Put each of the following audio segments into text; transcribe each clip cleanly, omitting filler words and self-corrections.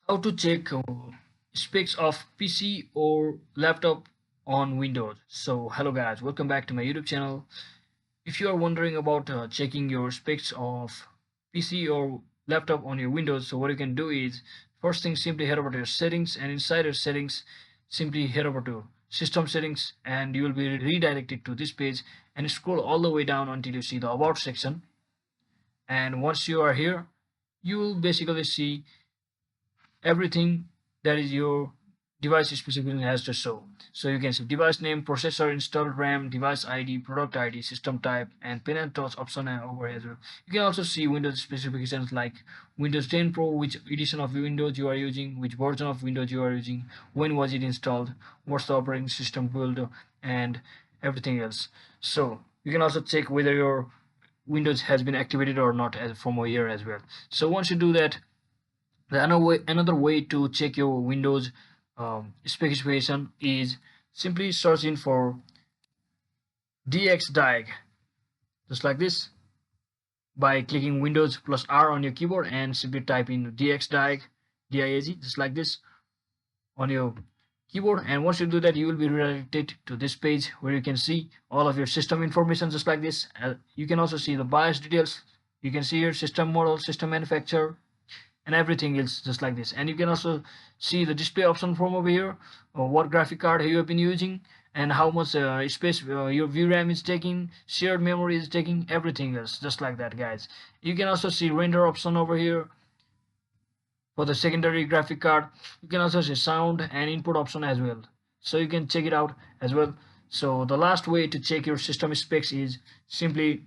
How to check specs of PC or laptop on Windows. So hello guys, welcome back to my YouTube channel. If you are wondering about checking your specs of PC or laptop on your Windows, so what you can do is first thing, simply head over to your settings, and inside your settings simply head over to system settings, and you will be redirected to this page, and scroll all the way down until you see the about section. And once you are here, you will basically see everything that is your device specifically has to show. So you can see device name, processor, installed RAM, device ID, product ID, system type, and pin and touch option over here as well. You can also see Windows specifications like Windows 10 Pro, which edition of Windows you are using, which version of Windows you are using, when was it installed, what's the operating system build, and everything else. So you can also check whether your Windows has been activated or not as from over here as well. So once you do that, another way to check your Windows specification is simply searching for dxdiag, just like this, by clicking Windows plus R on your keyboard and simply type in dxdiag, DIAG, just like this on your keyboard. And once you do that, you will be redirected to this page where you can see all of your system information, just like this. You can also see the BIOS details. You can see your system model, system manufacturer, and everything is just like this. And you can also see the display option from over here, what graphic card you have been using, and how much space your VRAM is taking, shared memory is taking, everything else, just like that, guys. You can also see render option over here for the secondary graphic card. You can also see sound and input option as well, so you can check it out as well. So the last way to check your system specs is simply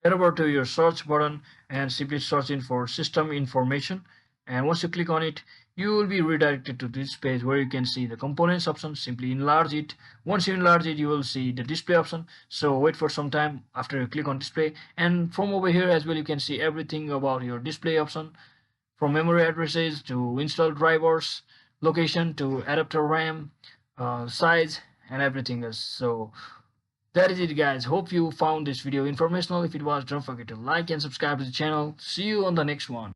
head over to your search button and simply search in for system information, and once you click on it, you will be redirected to this page where you can see the components option. Simply enlarge it. Once you enlarge it, you will see the display option, so wait for some time after you click on display. And from over here as well, you can see everything about your display option, from memory addresses to install drivers, location to adapter RAM, size, and everything else. So that is it, guys. Hope you found this video informational. If it was, don't forget to like and subscribe to the channel. See you on the next one.